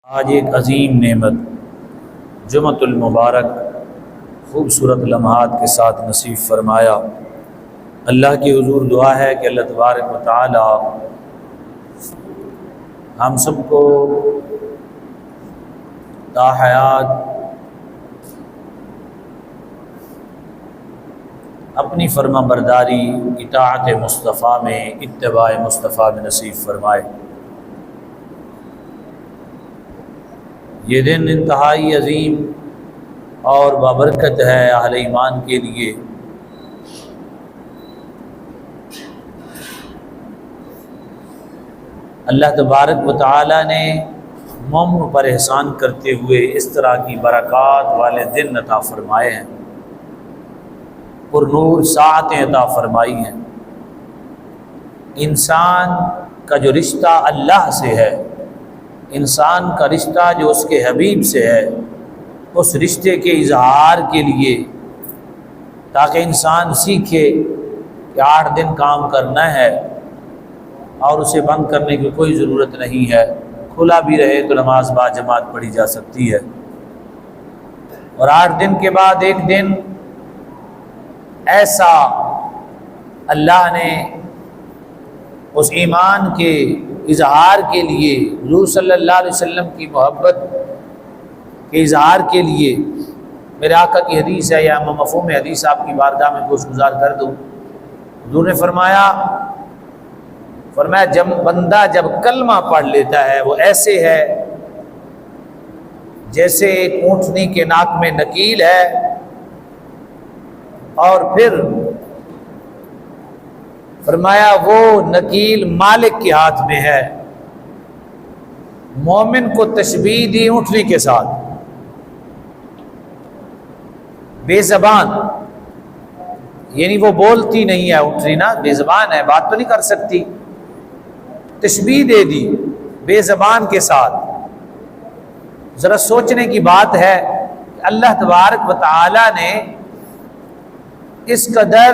آج ایک عظیم نعمت جمعۃ المبارک خوبصورت لمحات کے ساتھ نصیب فرمایا۔ اللہ کی حضور دعا ہے کہ اللہ تبارک و تعالی ہم سب کو تا حیات اپنی فرما برداری، اطاعت مصطفیٰ میں، اتباع مصطفیٰ میں نصیب فرمائے۔ یہ دن انتہائی عظیم اور بابرکت ہے اہل ایمان کے لیے۔ اللہ تبارک و تعالی نے مومن پر احسان کرتے ہوئے اس طرح کی برکات والے دن عطا فرمائے ہیں، پر نور ساعتیں عطا فرمائی ہیں۔ انسان کا جو رشتہ اللہ سے ہے، انسان کا رشتہ جو اس کے حبیب سے ہے، اس رشتے کے اظہار کے لیے، تاکہ انسان سیکھے کہ 8 دن کام کرنا ہے اور اسے بند کرنے کی کوئی ضرورت نہیں ہے، کھلا بھی رہے تو نماز با جماعت پڑھی جا سکتی ہے، اور 8 دن کے بعد ایک دن ایسا اللہ نے اس ایمان کے اظہار کے لیے، حضور صلی اللہ علیہ وسلم کی محبت کے اظہار کے لیے، میرے آقا کی حدیث ہے یا مفہوم حدیث آپ کی بارگاہ میں گوش گزار کر دوں۔ حضور نے فرمایا جب بندہ جب کلمہ پڑھ لیتا ہے وہ ایسے ہے جیسے ایک اونٹنی کے ناک میں نکیل ہے، اور پھر فرمایا وہ نکیل مالک کے ہاتھ میں ہے۔ مومن کو تشبیہ دی اونٹنی کے ساتھ، بے زبان، یعنی وہ بولتی نہیں ہے اونٹنی، نا بے زبان ہے، بات تو نہیں کر سکتی، تشبیہ دے دی بے زبان کے ساتھ۔ ذرا سوچنے کی بات ہے کہ اللہ تبارک و تعالی نے اس قدر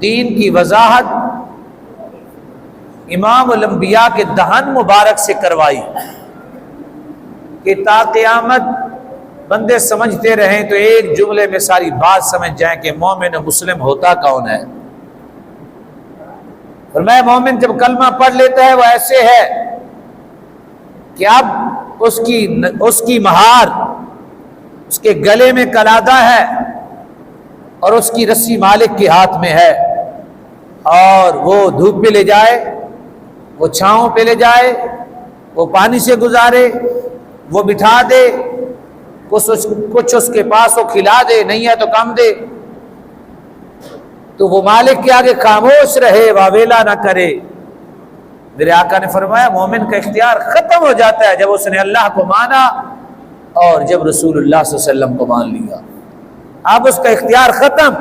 دین کی وضاحت امام الانبیاء کے دہن مبارک سے کروائی کہ تا قیامت بندے سمجھتے رہیں تو ایک جملے میں ساری بات سمجھ جائیں کہ مومن و مسلم ہوتا کون ہے۔ فرمایا مومن جب کلمہ پڑھ لیتا ہے وہ ایسے ہے کہ اب اس کی مہار اس کے گلے میں کلادہ ہے اور اس کی رسی مالک کے ہاتھ میں ہے، اور وہ دھوپ پہ لے جائے، وہ چھاؤں پہ لے جائے، وہ پانی سے گزارے، وہ بٹھا دے، کچھ اس کے پاس وہ کھلا دے، نہیں ہے تو کم دے، تو وہ مالک کے آگے خاموش رہے، واویلا نہ کرے۔ میرے آقا نے فرمایا مومن کا اختیار ختم ہو جاتا ہے جب اس نے اللہ کو مانا اور جب رسول اللہ صلی اللہ علیہ وسلم کو مان لیا، اب اس کا اختیار ختم،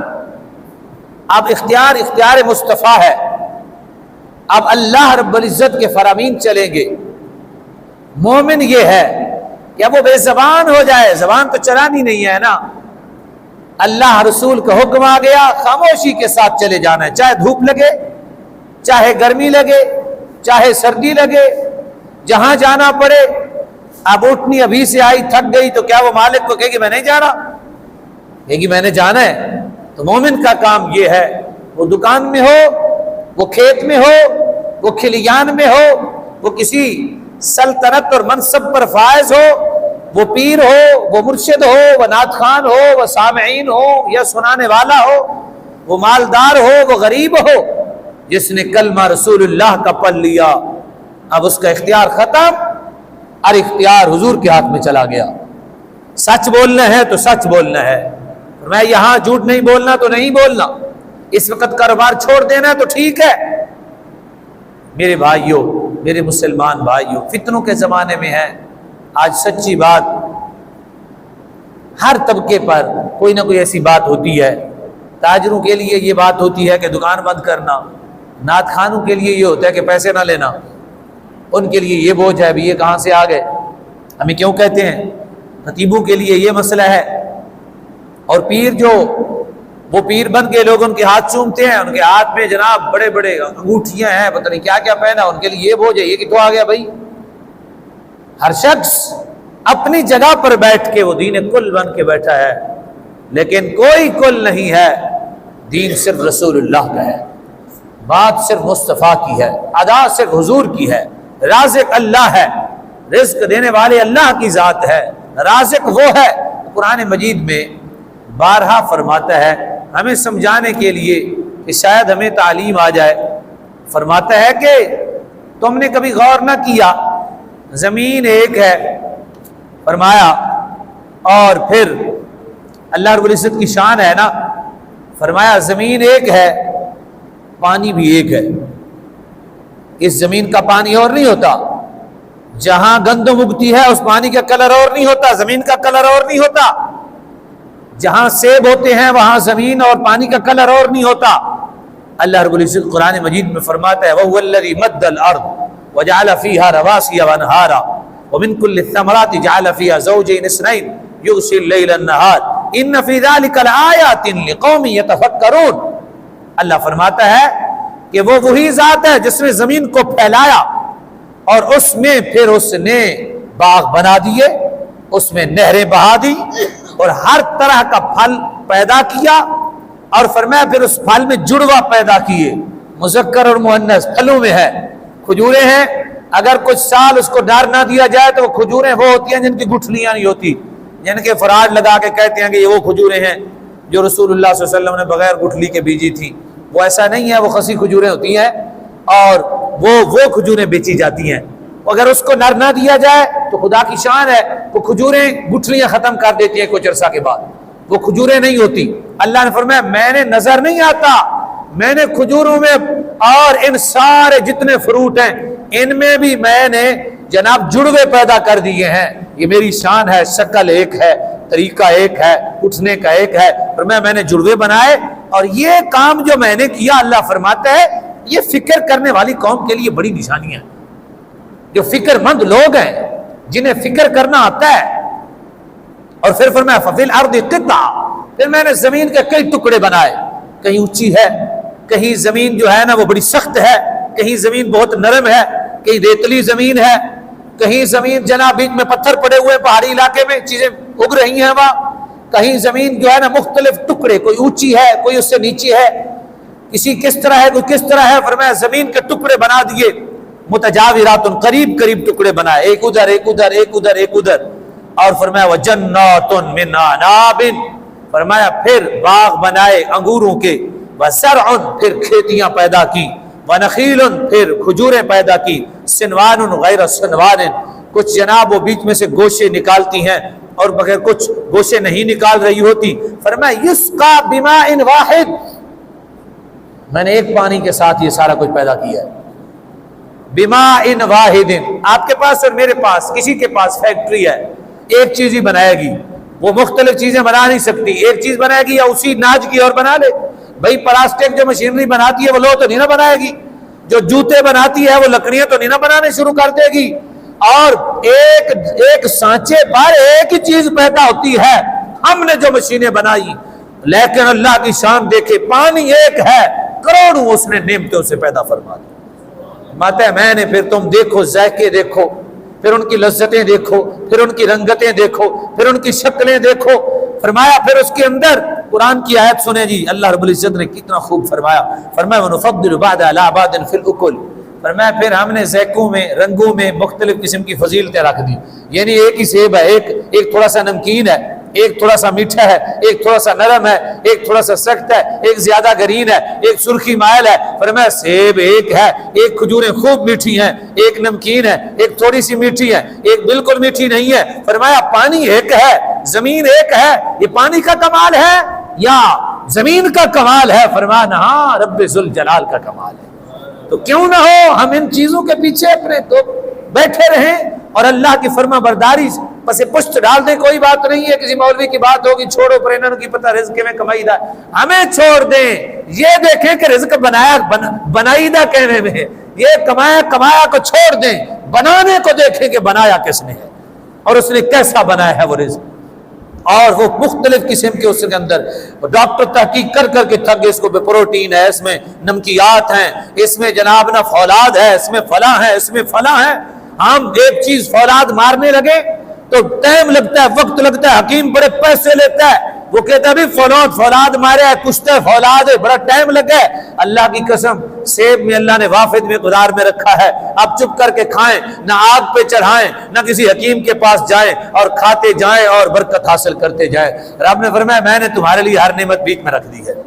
اب اختیار مصطفیٰ ہے، اب اللہ رب العزت کے فرامین چلیں گے۔ مومن یہ ہے کہ اب وہ بے زبان ہو جائے، زبان تو چلانی نہیں ہے نا، اللہ رسول کا حکم آ گیا، خاموشی کے ساتھ چلے جانا ہے، چاہے دھوپ لگے، چاہے گرمی لگے، چاہے سردی لگے، جہاں جانا پڑے۔ اب اٹھنی ابھی سے آئی، تھک گئی، تو کیا وہ مالک کو کہے گی میں نہیں جا رہا؟ کہے گی میں نے جانا ہے۔ تو مومن کا کام یہ ہے، وہ دکان میں ہو، وہ کھیت میں ہو، وہ کھلیان میں ہو، وہ کسی سلطنت اور منصب پر فائز ہو، وہ پیر ہو، وہ مرشد ہو، وہ نعت خوان ہو، وہ سامعین ہو یا سنانے والا ہو، وہ مالدار ہو، وہ غریب ہو، جس نے کلمہ رسول اللہ کا پڑھ لیا اب اس کا اختیار ختم، اور اختیار حضور کے ہاتھ میں چلا گیا۔ سچ بولنا ہے تو سچ بولنا ہے، میں یہاں جھوٹ نہیں بولنا تو نہیں بولنا، اس وقت کاروبار چھوڑ دینا تو ٹھیک ہے۔ میرے بھائیوں، میرے مسلمان بھائیوں، فتنوں کے زمانے میں ہیں آج، سچی بات ہر طبقے پر کوئی نہ کوئی ایسی بات ہوتی ہے۔ تاجروں کے لیے یہ بات ہوتی ہے کہ دکان بند کرنا، نعت خوانوں کے لیے یہ ہوتا ہے کہ پیسے نہ لینا، ان کے لیے یہ بوجھ ہے بھی یہ کہاں سے آ گئے، ہمیں کیوں کہتے ہیں، خطیبوں کے لیے یہ مسئلہ ہے، اور پیر جو وہ پیر بن کے لوگ ان کے ہاتھ چومتے ہیں، ان کے ہاتھ میں جناب بڑے بڑے انگوٹھیاں ہیں، پتہ نہیں کیا کیا پہنا، ان کے لیے یہ بوجھ ہے، یہ کتوں آ گیا بھائی، ہر شخص اپنی جگہ پر بیٹھ کے وہ دین کل بن کے بیٹھا ہے، لیکن کوئی کل نہیں ہے، دین صرف رسول اللہ کا ہے، بات صرف مصطفیٰ کی ہے، ادا صرف حضور کی ہے، رازق اللہ ہے، رزق دینے والے اللہ کی ذات ہے، رازق وہ ہے۔ قرآن مجید میں بارہا فرماتا ہے ہمیں سمجھانے کے لیے کہ شاید ہمیں تعلیم آ جائے، فرماتا ہے کہ تم نے کبھی غور نہ کیا زمین ایک ہے، فرمایا، اور پھر اللہ رب العزت کی شان ہے نا، فرمایا زمین ایک ہے، پانی بھی ایک ہے۔ اس زمین کا پانی اور نہیں ہوتا، جہاں گندم اگتی ہے اس پانی کا کلر اور نہیں ہوتا، زمین کا کلر اور نہیں ہوتا، جہاں سیب ہوتے ہیں وہاں زمین اور پانی کا کلر اور نہیں ہوتا۔ اللہ رب العزت قرآن مجید میں فرماتا ہے وَهُوَ الَّذِي مَدَّ الْأَرْضَ وَجَعَلَ فِيهَا رَوَاسِيَ وَأَنْهَارًا وَمِن كُلِّ الثَّمَرَاتِ جَعَلَ فِيهَا زَوْجَيْنِ اثْنَيْنِ يُغْشِي اللَّيْلَ النَّهَارَ إِنَّ فِي ذَلِكَ لَآيَاتٍ لِقَوْمٍ يَتَفَكَّرُونَ۔ اللہ فرماتا ہے کہ وہ وہی ذات ہے جس نے زمین کو پھیلایا اور اس میں پھر اس نے باغ بنا دیے، اس میں نہریں بہا دی اور ہر طرح کا پھل پیدا کیا، اور فرمایا پھر اس پھل میں جڑوا پیدا کیے، مذکر اور مؤنث پھلوں میں ہے۔ کھجوریں ہیں، اگر کچھ سال اس کو ڈار نہ دیا جائے تو وہ کھجوریں وہ ہوتی ہیں جن کی گٹھلیاں نہیں ہوتی، جن کے فراڈ لگا کے کہتے ہیں کہ یہ وہ کھجوریں ہیں جو رسول اللہ صلی اللہ علیہ وسلم نے بغیر گٹھلی کے بیجی تھی، وہ ایسا نہیں ہے، وہ خسی کھجوریں ہوتی ہیں اور وہ کھجوریں بیچی جاتی ہیں۔ اگر اس کو نر نہ دیا جائے تو خدا کی شان ہے وہ کھجوریں گٹھلیاں ختم کر دیتی ہیں کچھ عرصہ کے بعد، وہ کھجوریں نہیں ہوتی۔ اللہ نے فرمایا میں نے نظر نہیں آتا، میں نے کھجوروں میں اور ان سارے جتنے فروٹ ہیں ان میں بھی میں نے جناب جڑوے پیدا کر دیے ہیں، یہ میری شان ہے، شکل ایک ہے، طریقہ ایک ہے، اٹھنے کا ایک ہے، میں نے جڑوے بنائے، اور یہ کام جو میں نے کیا اللہ فرماتا ہے یہ فکر کرنے والی قوم کے لیے بڑی نشانی ہے، جو فکر مند لوگ ہیں جنہیں فکر کرنا آتا ہے۔ اور پھر فرمایا فَفِي الْأَرْضِ قِطَعٌ، پھر میں نے زمین کے کئی ٹکڑے بنائے، کہیں اونچی ہے، کہیں زمین جو ہے نا وہ بڑی سخت ہے، کہیں زمین بہت نرم ہے، کہیں ریتلی زمین ہے، کہیں زمین جناب بیچ میں پتھر پڑے ہوئے پہاڑی علاقے میں چیزیں اگ رہی ہیں وہاں، کہیں زمین جو ہے نا مختلف ٹکڑے، کوئی اونچی ہے کوئی اس سے نیچی ہے، کسی کس طرح ہے کوئی کس طرح ہے، فرمایا زمین کے ٹکڑے بنا دیے متجاورات، قریب قریب ٹکڑے بنائے، ایک ادھر ایک ادھر ایک ادھر ایک ادھر، اور فرمایا وجنات من اعناب، فرمایا پھر باغ بنائے انگوروں کے، وزرع پھر کھیتیاں پیدا کی، ونخیل پھر کھجوریں پیدا کی، سنوان غیر سنوان کچھ جناب وہ بیچ میں سے گوشے نکالتی ہیں اور بغیر کچھ گوشے نہیں نکال رہی ہوتی، فرمایا یسقا بماء واحد، میں نے ایک پانی کے ساتھ یہ سارا کچھ پیدا کیا ہے، بماء واحد، آپ کے پاس اور میرے پاس کسی کے پاس فیکٹری ہے ایک چیز ہی بنائے گی، وہ مختلف چیزیں بنا نہیں سکتی، ایک چیز بنائے گی یا اسی ناج کی اور بنا لے، بھائی پلاسٹک جو مشینری بناتی ہے وہ لو تو نہیں نہ بنائے گی، جو جوتے بناتی ہے وہ لکڑیاں تو نہیں نہ بنانے شروع کر دے گی، اور ایک سانچے پر ایک ہی چیز پیدا ہوتی ہے، ہم نے جو مشینیں بنائی، لیکن اللہ کی شان دیکھے پانی ایک ہے، کروڑوں اس نے نعمتوں سے پیدا فرما دی، ماتا ہے میں نے پھر تم دیکھو ذائقے دیکھو، پھر ان کی لذتیں دیکھو، پھر ان کی رنگتیں دیکھو، پھر ان کی شکلیں دیکھو، فرمایا پھر اس کے اندر قرآن کی آیت سنیں جی، اللہ رب العزت نے کتنا خوب فرمایا، فرمایا وَنُفَضِّلُ بَعْضَ عَلَىٰ بَعْضٍ فِي الْأُكُلِ، فرمایا پھر ہم نے ذائقوں میں رنگوں میں مختلف قسم کی فضیلتیں رکھ دی، یعنی ایک ہی سیب ہے، ایک تھوڑا سا نمکین ہے، ایک تھوڑا سا میٹھا ہے، ایک تھوڑا سا نرم ہے، ایک تھوڑا سا سخت ہے، ایک زیادہ گرین ہے، ایک سرخی مائل ہے، فرمایا سیب ایک ہے، ایک کھجوریں خوب میٹھی ہیں، ایک نمکین ہے، ایک تھوڑی سی میٹھی ہے، ایک بالکل میٹھی نہیں ہے، فرمایا پانی ایک ہے، زمین ایک ہے، یہ پانی کا کمال ہے یا زمین کا کمال ہے؟ فرمایا ہاں رب ذوالجلال کا کمال ہے۔ تو کیوں نہ ہو ہم ان چیزوں کے پیچھے اپنے تو بیٹھے رہیں اور اللہ کی فرما برداری پس پشت ڈال دیں، کوئی بات نہیں ہے، کسی مولوی کی بات ہوگی چھوڑو پر انہوں کی پتہ رزق میں کمائی دا، ہمیں چھوڑ دیں، یہ دیکھیں کہ رزق بنائی دا کہنے میں، یہ کمایا کو چھوڑ دیں، بنانے کو دیکھیں کہ بنایا کس نے ہے اور اس نے کیسا بنایا ہے وہ رزق، اور وہ مختلف قسم کے اس کے اندر ڈاکٹر تحقیق کر کے تھک گئے، اس کو پروٹین ہے، اس میں نمکیات ہیں، اس میں جناب نا فولاد ہے، اس میں فلاں ہے، اس میں فلاں ہے، ہم ایک چیز فولاد مارنے لگے تو ٹائم لگتا ہے، وقت لگتا ہے، حکیم بڑے پیسے لیتا ہے، وہ کہتا ہے بھی فولاد مارے ہے، کشتے فولاد ہے، بڑا ٹائم لگا ہے۔ اللہ کی قسم سیب میں اللہ نے وافد مقدار میں رکھا ہے، آپ چپ کر کے کھائیں، نہ آگ پہ چڑھائیں، نہ کسی حکیم کے پاس جائیں، اور کھاتے جائیں اور برکت حاصل کرتے جائیں۔ رب نے فرمایا میں نے تمہارے لیے ہر نعمت بیچ میں رکھ دی ہے،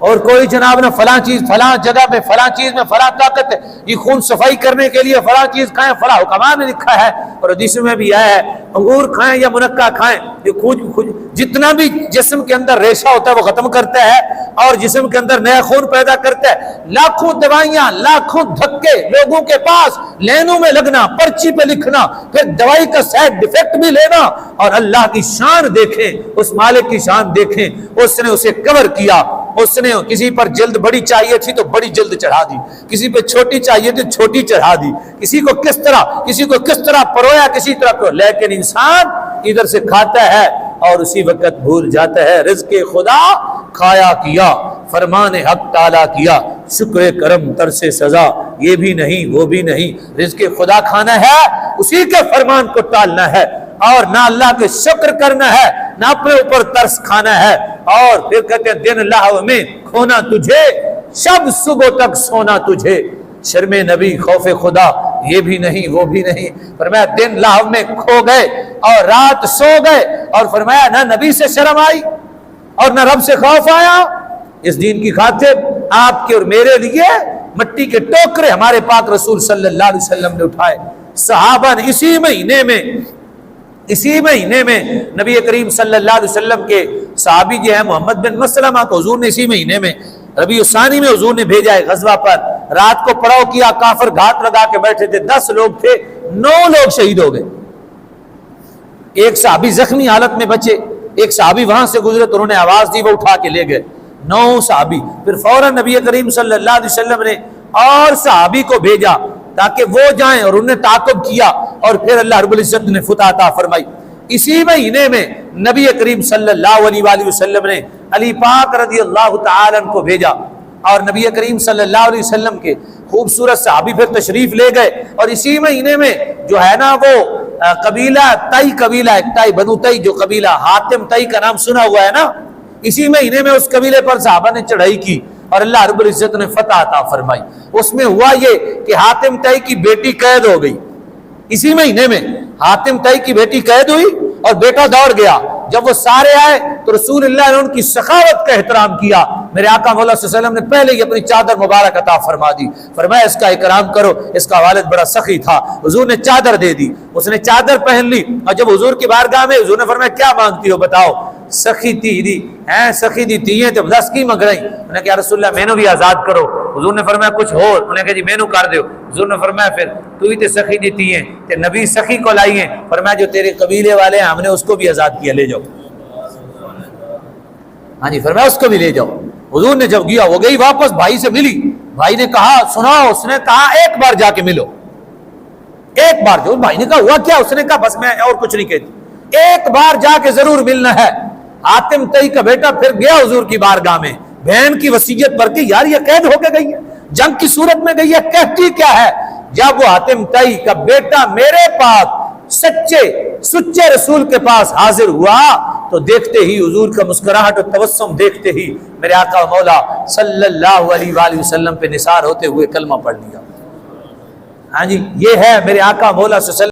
اور کوئی جناب نہ فلاں چیز فلاں جگہ پہ فلاں چیز میں فلاں طاقت ہے، یہ خون صفائی کرنے کے لیے فلاں چیز کھائیں، فلاں حکمان نے لکھا ہے، اور حدیث میں بھی آیا ہے انگور کھائیں یا منقع کھائیں، یہ جتنا بھی جسم کے اندر ریشہ ہوتا ہے وہ ختم کرتا ہے اور جسم کے اندر نیا خون پیدا کرتا ہے۔ لاکھوں دوائیاں، لاکھوں دھکے لوگوں کے پاس لینوں میں لگنا، پرچی پہ لکھنا، پھر دوائی کا سائیڈ ڈیفیکٹ بھی لینا، اور اللہ کی شان دیکھیں، اس مالک کی شان دیکھیں، اس نے اسے کور کیا، اس نے کسی پر جلد بڑی چاہیے تھی تو بڑی جلد چڑھا دی، کسی پہ چھوٹی چاہیے تھی چھوٹی چڑھا دی، کسی کو کس طرح پرویا کسی طرح کو، لیکن انسان ادھر سے کھاتا ہے اور اسی وقت بھول جاتا ہے۔ رزق خدا کھایا کیا، فرمان حق تعالیٰ کیا، شکر کرم ترس سزا، یہ بھی نہیں وہ بھی نہیں، رزق خدا کھانا ہے، اسی کے فرمان کو ٹالنا ہے، اور نہ اللہ کے شکر کرنا ہے، نہ اپنے اوپر ترس کھانا ہے۔ اور پھر کہتے ہیں دن لہو میں کھونا تجھے، شب صبح تک سونا تجھے، شرم نبی خوف خدا یہ بھی نہیں وہ بھی نہیں۔ فرمایا دن لہو میں کھو گئے اور رات سو گئے، اور فرمایا نہ نبی سے شرم آئی اور نہ رب سے خوف آیا۔ اس دین کی خاطر آپ کے اور میرے لیے مٹی کے ٹوکرے ہمارے پاک رسول صلی اللہ علیہ وسلم نے اٹھائے، صحابہ نے اسی مہینے میں نبی کریم صلی اللہ علیہ وسلم کے صحابی جو ہے محمد بن مسلمہ کو حضور نے اسی مہینے میں ربیع الثانی میں حضور نے بھیجا ہے غزوہ پر، رات کو پڑاؤ کیا، کافر گھات لگا کے بیٹھے تھے، 10 لوگ تھے، 9 لوگ شہید ہو گئے، ایک صحابی زخمی حالت میں بچے، ایک صحابی وہاں سے گزرے تو انہوں نے آواز دی، وہ اٹھا کے لے گئے 9 صحابی۔ پھر فوراً نبی کریم صلی اللہ علیہ وسلم نے اور صحابی کو بھیجا تاکہ وہ جائیں، اور انہوں نے تعاقب کیا، اور پھر اللہ رب العزت نے فتح عطا فرمائی۔ اسی مہینے میں نبی کریم صلی اللہ علیہ وآلہ وسلم نے علی پاک رضی اللہ تعالی عنہ کو بھیجا، اور نبی کریم صلی اللہ علیہ وسلم کے خوبصورت صحابی پھر تشریف لے گئے، اور اسی مہینے میں جو ہے نا وہ قبیلہ تئی بنو تئی، جو قبیلہ حاتم تئی کا نام سنا ہوا ہے نا، اسی مہینے میں اس قبیلے پر صحابہ نے چڑھائی کی اور اللہ رب العزت نے فتح عطا فرمائی۔ اس میں ہوا یہ کہ حاتم تئی کی بیٹی قید ہو گئی، اسی مہینے میں حاتم تئی کی بیٹی قید ہوئی اور بیٹا دوڑ گیا۔ جب وہ سارے آئے تو رسول اللہ نے ان کی سخاوت کا احترام کیا، میرے آقا مولا صلی اللہ علیہ وسلم نے پہلے ہی اپنی چادر مبارک عطا فرما دی، فرمایا اس کا اکرام کرو، اس کا والد بڑا سخی تھا، حضور نے چادر دے دی، اس نے چادر پہن لی، اور جب حضور کی بارگاہ میں حضور نے فرمایا کیا مانگتی ہو بتاؤ، سخی دی تھی تو 10 کی منگ رہی، انہوں نے کہا رسول اللہ مینو بھی آزاد کرو، حضور نے فرمایا کچھ اور، انہوں نے کہا جی مینو کر دیو، حضور نے فرمایا پھر تو ہی تے سخی دیتی ہیں تے نبی سخی کو لائی ہیں، فرمایا جو تیرے قبیلے والے ہیں ہم نے اس کو بھی آزاد کیا، لے جاؤ، ہاں جی فرمایا اس کو بھی لے جاؤ۔ حضور نے جب گیا وہ گئی واپس، بھائی سے ملی، بھائی نے کہا سناؤ، اس نے کہا ایک بار جا کے ملو، ایک بار جو بھائی نے کہا ہوا کیا، اس نے کہا بس میں اور کچھ نہیں کہتی، ایک بار جا کے ضرور ملنا ہے۔ حاتم تئی کا بیٹا پھر گیا حضور کی بارگاہ میں، بہن کی وصیت پر کہ یار یہ قید ہو کے گئی ہے، جنگ کی صورت میں گئی ہے، کہتی کیا ہے؟ جب وہ حاتم تئی کا بیٹا میرے پاس سچے رسول کے پاس حاضر ہوا تو دیکھتے ہی حضور کا مسکراہٹ و تبسم دیکھتے ہی میرے آقا مولا صلی اللہ علیہ وآلہ وسلم پہ نثار ہوتے ہوئے کلمہ پڑھ لیا۔ ہاں جی یہ ہے میرے آقا مولا صلی اللہ علیہ وسلم